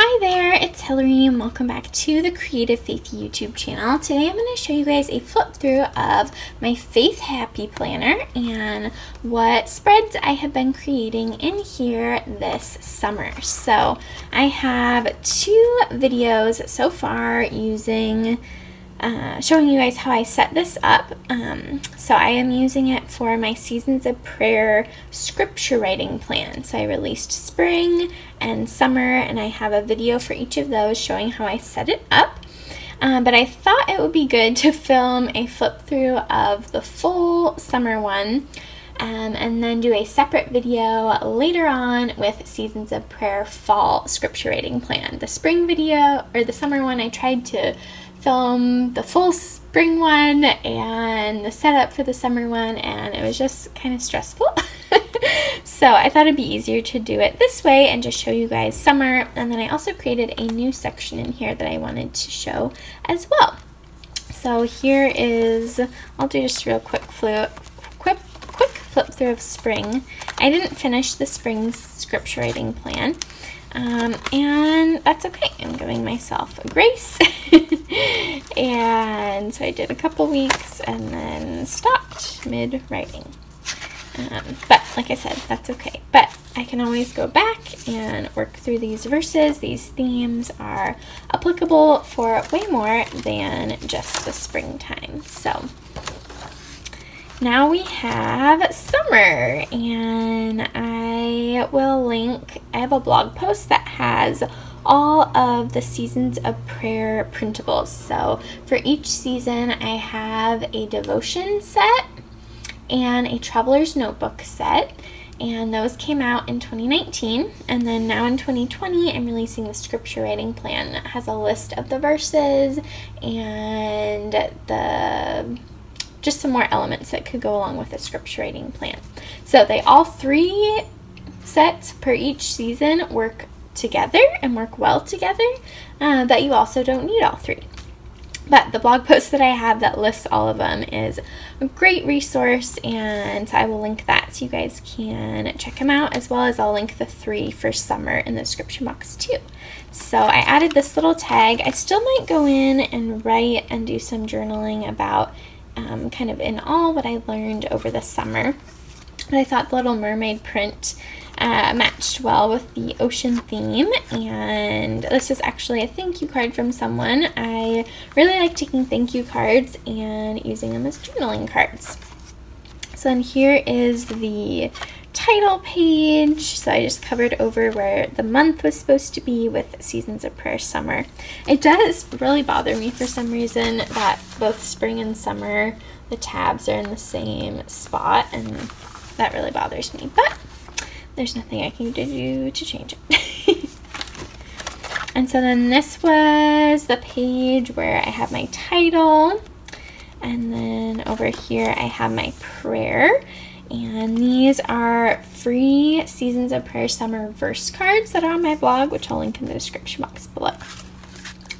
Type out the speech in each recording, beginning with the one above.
Hi there, it's Hillary and welcome back to the Creative Faith YouTube channel. Today I'm going to show you guys a flip through of my Faith Happy Planner and what spreads I have been creating in here this summer. So I have two videos so far using showing you guys how I set this up. So I am using it for my Seasons of Prayer scripture writing plan. So I released spring and summer, and I have a video for each of those showing how I set it up. But I thought it would be good to film a flip through of the full summer one, and then do a separate video later on with Seasons of Prayer fall scripture writing plan. The spring video, or the summer one, I tried to film the full spring one and the setup for the summer one, and it was just kind of stressful. So I thought it'd be easier to do it this way and just show you guys summer. And then I also created a new section in here that I wanted to show as well. So here is, I'll do just a real quick flip through of spring. I didn't finish the spring scripture writing plan. And that's okay. I'm giving myself a grace. And so I did a couple weeks and then stopped mid-writing. But like I said, that's okay. But I can always go back and work through these verses. These themes are applicable for way more than just the springtime. So now we have summer, and I will link, I have a blog post that has all of the Seasons of Prayer printables. So for each season, I have a devotion set and a traveler's notebook set, and those came out in 2019. And then now in 2020, I'm releasing the scripture writing plan that has a list of the verses and just some more elements that could go along with the scripture writing plan. So they all three sets per each season work together and work well together, but you also don't need all three. But the blog post that I have that lists all of them is a great resource, and so I will link that so you guys can check them out, as well as I'll link the three for summer in the description box too. So I added this little tag. I still might go in and write and do some journaling about kind of in all what I learned over the summer. But I thought the Little Mermaid print matched well with the ocean theme, and this is actually a thank you card from someone. I really like taking thank you cards and using them as journaling cards. So then here is the title page. So I just covered over where the month was supposed to be with Seasons of Prayer Summer. It does really bother me for some reason that both spring and summer, the tabs are in the same spot, and that really bothers me, but there's nothing I can do to change it. And so then this was the page where I have my title, and then over here I have my prayer. And these are free Seasons of Prayer Summer verse cards that are on my blog, which I'll link in the description box below.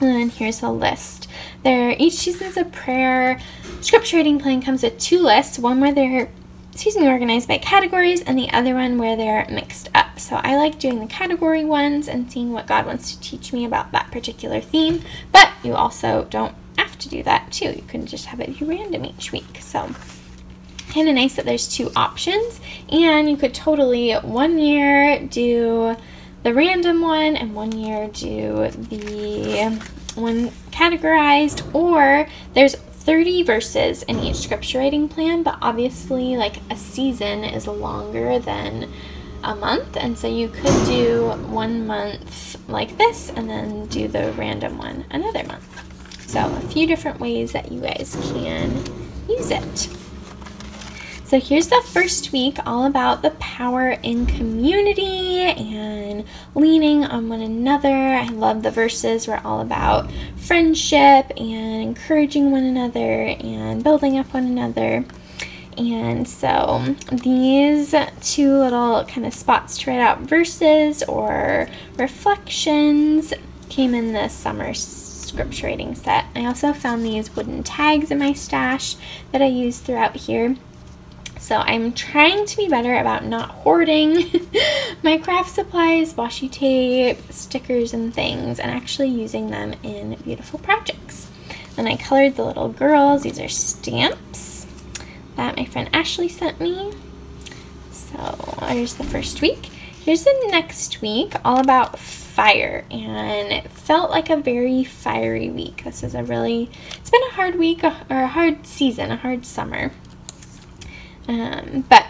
And then here's a list. Each Seasons of Prayer scripture reading plan comes with two lists, one where they're organized by categories, and the other one where they're mixed up. So I like doing the category ones and seeing what God wants to teach me about that particular theme, but you also don't have to do that too. You can just have it be random each week. So kind of nice that there's two options, and you could totally one year do the random one and one year do the one categorized, or there's 30 verses in each scripture writing plan, but obviously like a season is longer than a month, and so you could do 1 month like this and then do the random one another month. So a few different ways that you guys can use it. So here's the first week, all about the power in community and leaning on one another. I love the verses. We're all about friendship and encouraging one another and building up one another. And so these two little kind of spots to write out verses or reflections came in the summer scripture writing set. I also found these wooden tags in my stash that I use throughout here. So I'm trying to be better about not hoarding my craft supplies, washi tape, stickers, and things, and actually using them in beautiful projects. Then I colored the little girls. These are stamps that my friend Ashley sent me. So there's the first week. Here's the next week, all about fire, and it felt like a very fiery week. This is it's been a hard week, or a hard season, a hard summer. But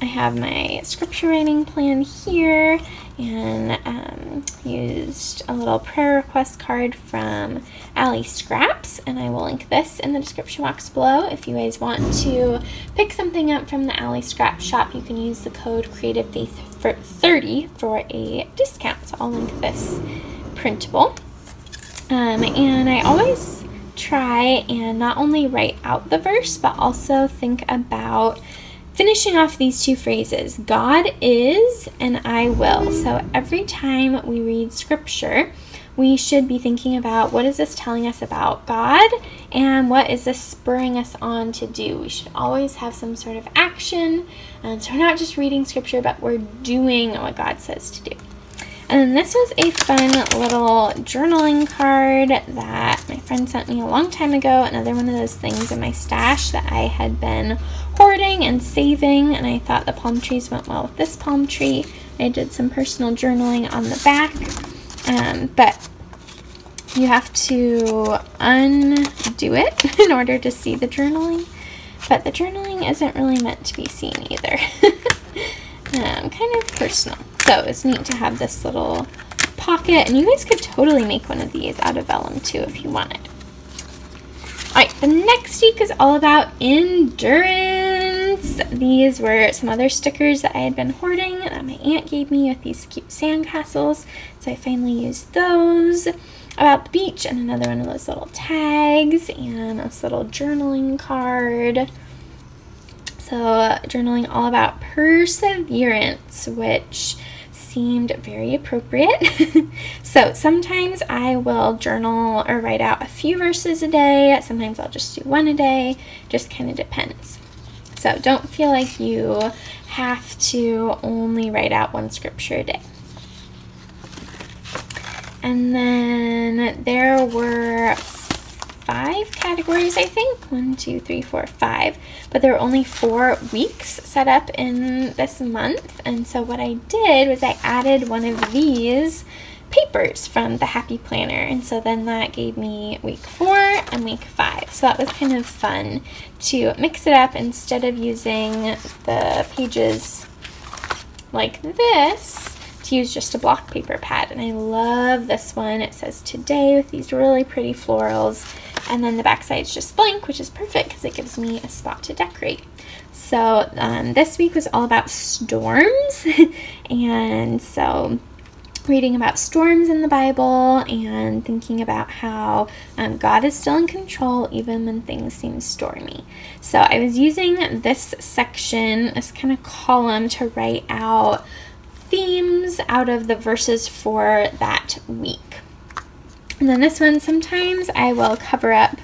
I have my scripture writing plan here, and used a little prayer request card from Allie Scraps, and I will link this in the description box below. If you guys want to pick something up from the Allie Scraps shop, you can use the code CreativeFaith30 for a discount. So I'll link this printable. And I always try and not only write out the verse, but also think about finishing off these two phrases, God is and I will. So every time we read scripture, we should be thinking about, what is this telling us about God, and what is this spurring us on to do? We should always have some sort of action, and so we're not just reading scripture, but we're doing what God says to do. And then this was a fun little journaling card that my friend sent me a long time ago. Another one of those things in my stash that I had been hoarding and saving, and I thought the palm trees went well with this palm tree. I did some personal journaling on the back, but you have to undo it in order to see the journaling. But the journaling isn't really meant to be seen either. Kind of personal. So it's neat to have this little pocket, and you guys could totally make one of these out of vellum too if you wanted. Alright, the next week is all about endurance. These were some other stickers that I had been hoarding that my aunt gave me with these cute sandcastles, so I finally used those. About the beach, and another one of those little tags, and this little journaling card. So journaling all about perseverance, which seemed very appropriate. So sometimes I will journal or write out a few verses a day. Sometimes I'll just do one a day. Just kind of depends. So don't feel like you have to only write out one scripture a day. And then there were 5 categories, I think. 1, 2, 3, 4, 5. But there were only 4 weeks set up in this month. And so what I did was I added one of these papers from the Happy Planner. And so then that gave me week 4 and week 5. So that was kind of fun to mix it up instead of using the pages like this, to use just a block paper pad. And I love this one. It says today with these really pretty florals, and then the back side's just blank, which is perfect because it gives me a spot to decorate. So this week was all about storms, and so reading about storms in the Bible and thinking about how God is still in control even when things seem stormy. So I was using this section, this kind of column, to write out themes out of the verses for that week. And then this one, sometimes I will cover up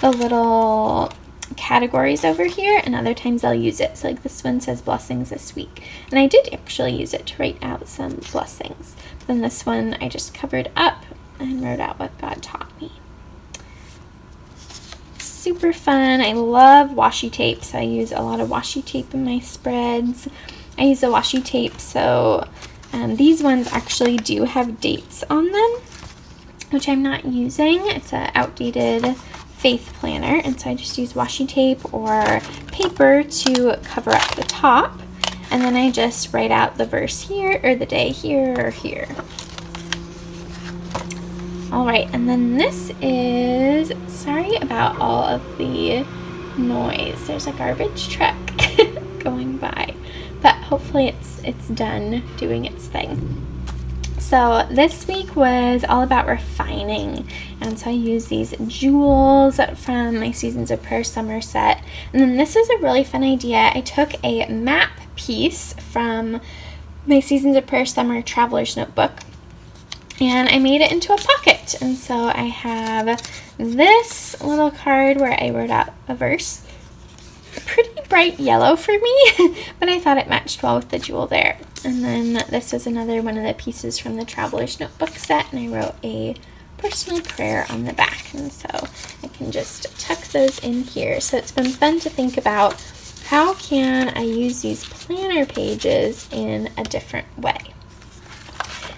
the little categories over here, and other times I'll use it. So like this one says blessings this week, and I did actually use it to write out some blessings. But then this one I just covered up and wrote out what God taught me. Super fun. I love washi tape, so I use a lot of washi tape in my spreads. I use a washi tape, so these ones actually do have dates on them, which I'm not using. It's an outdated faith planner, and so I just use washi tape or paper to cover up the top, and then I just write out the verse here, or the day here, or here. Alright, and then this is, sorry about all of the noise. There's a garbage truck going by. But hopefully it's done doing its thing. So this week was all about refining, and so I used these jewels from my Seasons of Prayer summer set. And then this was a really fun idea. I took a map piece from my Seasons of Prayer summer traveler's notebook, and I made it into a pocket. And so I have this little card where I wrote out a verse. pretty bright yellow for me, but I thought it matched well with the jewel there. And then this was another one of the pieces from the Traveler's Notebook set, and I wrote a personal prayer on the back, and so I can just tuck those in here. So it's been fun to think about how can I use these planner pages in a different way.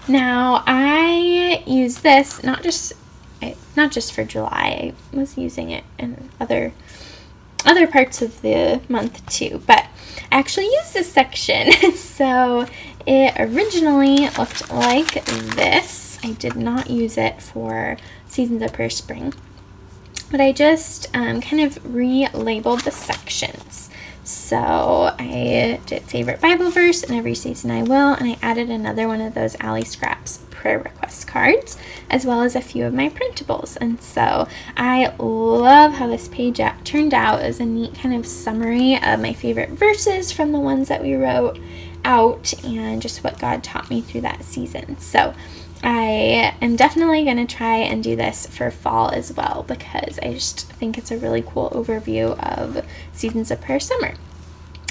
Now I use this not just for July. I was using it in other parts of the month too, but I actually used this section. So it originally looked like this. I did not use it for Seasons of Prayer Spring, but I just kind of relabeled the sections. So I did favorite Bible verse, and every season I will, and I added another one of those Alley Scraps prayer request cards, as well as a few of my printables. And so I love how this page turned out as a neat kind of summary of my favorite verses from the ones that we wrote out, and just what God taught me through that season. So I am definitely going to try and do this for fall as well, because I just think it's a really cool overview of Seasons of Prayer Summer.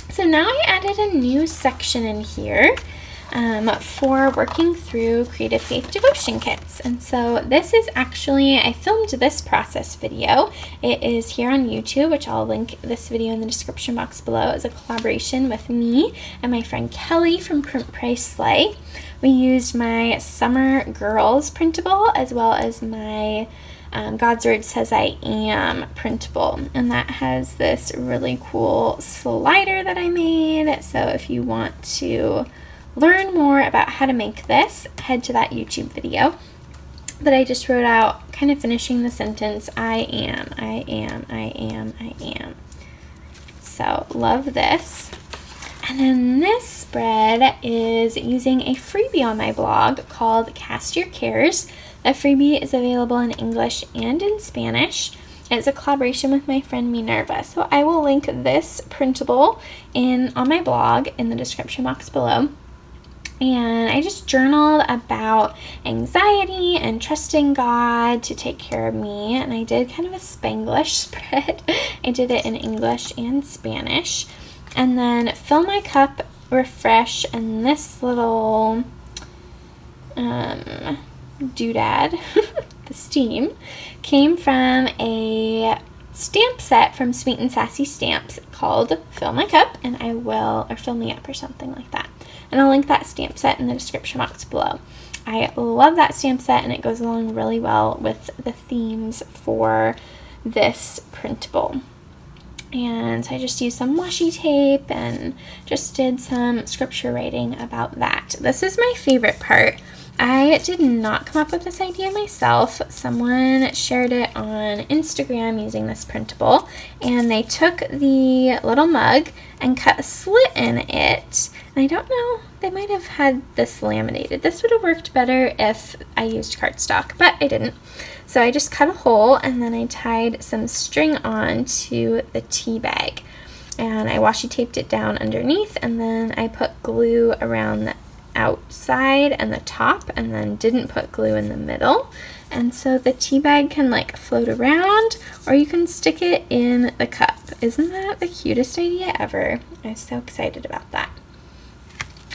So now I added a new section in here for working through Creative Faith devotion kits. And so this is actually, I filmed this process video. It is here on YouTube, which I'll link this video in the description box below. It's a collaboration with me and my friend Kelly from Print Price Slay. We used my Summer Girls printable, as well as my God's Word Says I Am printable, and that has this really cool slider that I made. So if you want to learn more about how to make this, head to that YouTube video. But I just wrote out, kind of finishing the sentence, I am, I am, I am, I am. So love this. And then this spread is using a freebie on my blog called Cast Your Cares. The freebie is available in English and in Spanish. It's a collaboration with my friend Minerva. So I will link this printable on my blog in the description box below. And I just journaled about anxiety and trusting God to take care of me. And I did kind of a Spanglish spread. I did it in English and Spanish. And then Fill My Cup, Refresh, and this little doodad, the steam, came from a stamp set from Sweet and Sassy Stamps called Fill My Cup, and or Fill Me Up or something like that. And I'll link that stamp set in the description box below. I love that stamp set, and it goes along really well with the themes for this printable. And so I just used some washi tape and just did some scripture writing about that. This is my favorite part. I did not come up with this idea myself. Someone shared it on Instagram using this printable, and they took the little mug and cut a slit in it. And I don't know, they might have had this laminated. This would have worked better if I used cardstock, but I didn't. So I just cut a hole, and then I tied some string on to the tea bag. And I washi taped it down underneath, and then I put glue around the outside and the top, and then didn't put glue in the middle. And so the tea bag can like float around, or you can stick it in the cup. Isn't that the cutest idea ever? I'm so excited about that.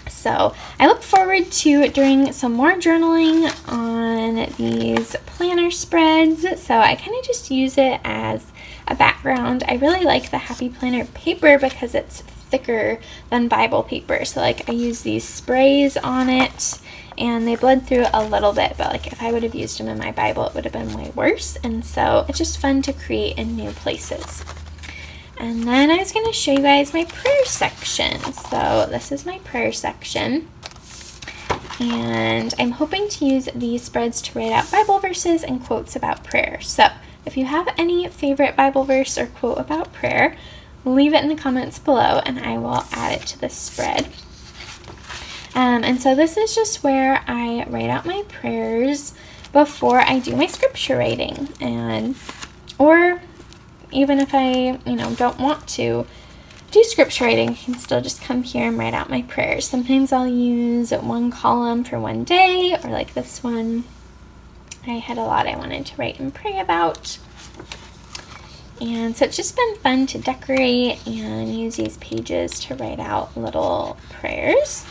So I look forward to doing some more journaling on these planner spreads. So I kind of just use it as a background. I really like the Happy Planner paper because it's thicker than Bible paper. So like I use these sprays on it, and they bled through a little bit, but like if I would have used them in my Bible, it would have been way worse. And so it's just fun to create in new places. And then I was going to show you guys my prayer section. So this is my prayer section. And I'm hoping to use these spreads to write out Bible verses and quotes about prayer. So if you have any favorite Bible verse or quote about prayer, leave it in the comments below and I will add it to this spread. And so this is just where I write out my prayers before I do my scripture writing. Or even if I, don't want to do scripture writing, I can still just come here and write out my prayers. Sometimes I'll use one column for one day, or like this one. I had a lot I wanted to write and pray about. And so it's just been fun to decorate and use these pages to write out little prayers.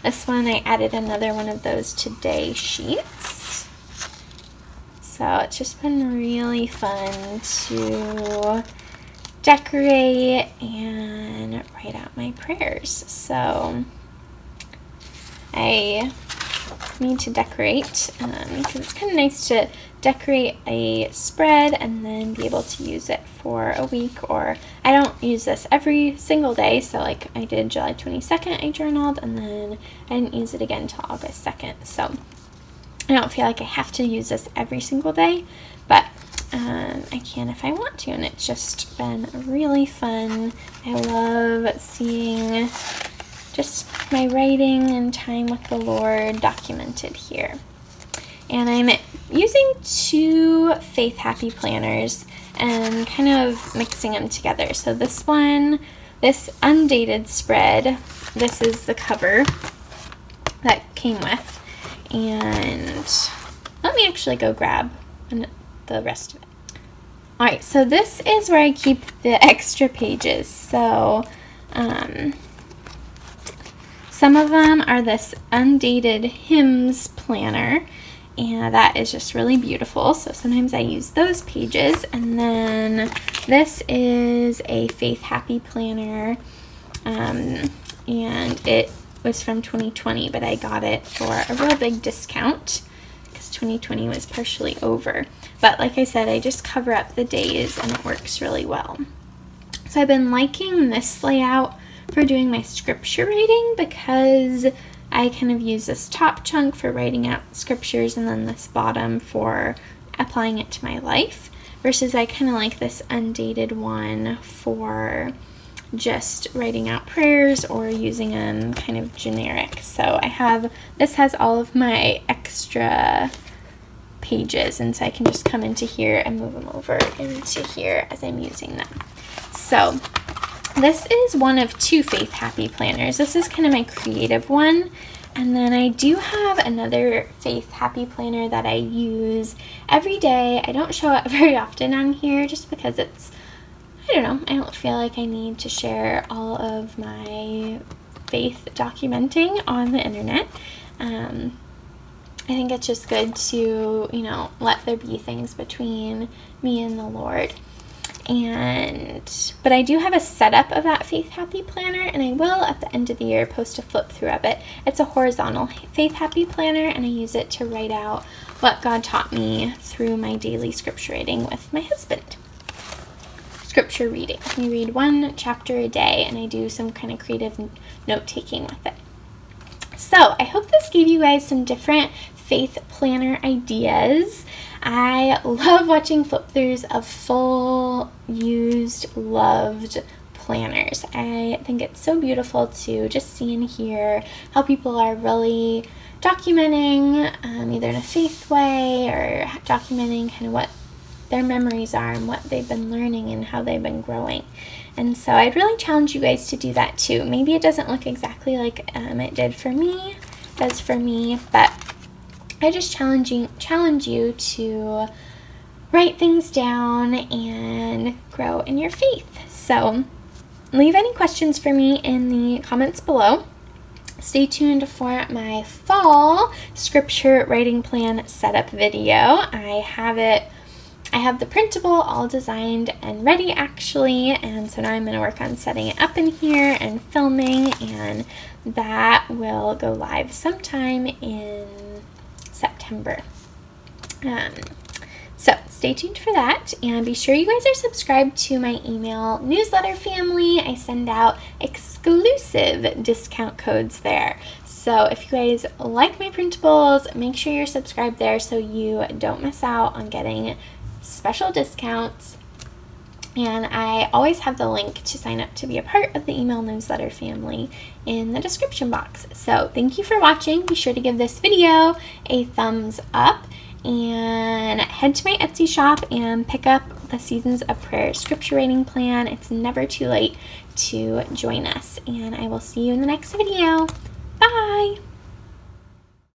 This one, I added another one of those today sheets. So it's just been really fun to decorate and write out my prayers. So I need to decorate because it's kind of nice to decorate a spread and then be able to use it for a week. Or I don't use this every single day, so like I did July 22nd, I journaled, and then I didn't use it again until August 2nd. So I don't feel like I have to use this every single day, but I can if I want to, and it's just been really fun. I love seeing just my writing and time with the Lord documented here. And I'm using 2 Faith Happy planners and kind of mixing them together. So this one, this undated spread, this is the cover that came with. And let me actually go grab the rest of it. Alright, so this is where I keep the extra pages. So some of them are this undated hymns planner, and that is just really beautiful. So sometimes I use those pages. And then this is a Faith Happy planner, and it was from 2020, but I got it for a real big discount because 2020 was partially over. But like I said, I just cover up the days and it works really well. So I've been liking this layout for doing my scripture reading because I kind of use this top chunk for writing out scriptures and then this bottom for applying it to my life, versus I kind of like this undated one for just writing out prayers or using them kind of generic. So I have, this has all of my extra pages, and so I can just come into here and move them over into here as I'm using them. So this is one of 2 Faith Happy planners. This is kind of my creative one. And then I do have another Faith Happy planner that I use every day. I don't show it very often on here just because it's, I don't know, I don't feel like I need to share all of my faith documenting on the internet. I think it's just good to, you know, let there be things between me and the Lord. But I do have a setup of that Faith Happy planner, and I will at the end of the year post a flip through of it. It's a horizontal Faith Happy planner, and I use it to write out what God taught me through my daily scripture reading with my husband. Scripture reading. We read 1 chapter a day, and I do some kind of creative note-taking with it. So I hope this gave you guys some different faith planner ideas. I love watching flip-throughs of full, used, loved planners. I think it's so beautiful to just see and hear how people are really documenting either in a faith way or documenting kind of what their memories are and what they've been learning and how they've been growing. And so I'd really challenge you guys to do that too. Maybe it doesn't look exactly like it does for me, but I just challenge you to write things down and grow in your faith. So leave any questions for me in the comments below. Stay tuned for my fall scripture writing plan setup video. I have the printable all designed and ready actually, and so now I'm going to work on setting it up in here and filming, and that will go live sometime in September. So stay tuned for that, and be sure you guys are subscribed to my email newsletter family. I send out exclusive discount codes there. So if you guys like my printables, make sure you're subscribed there so you don't miss out on getting special discounts. And I always have the link to sign up to be a part of the email newsletter family in the description box. So thank you for watching. Be sure to give this video a thumbs up and head to my Etsy shop and pick up the Seasons of Prayer scripture reading plan. It's never too late to join us, and I will see you in the next video. Bye!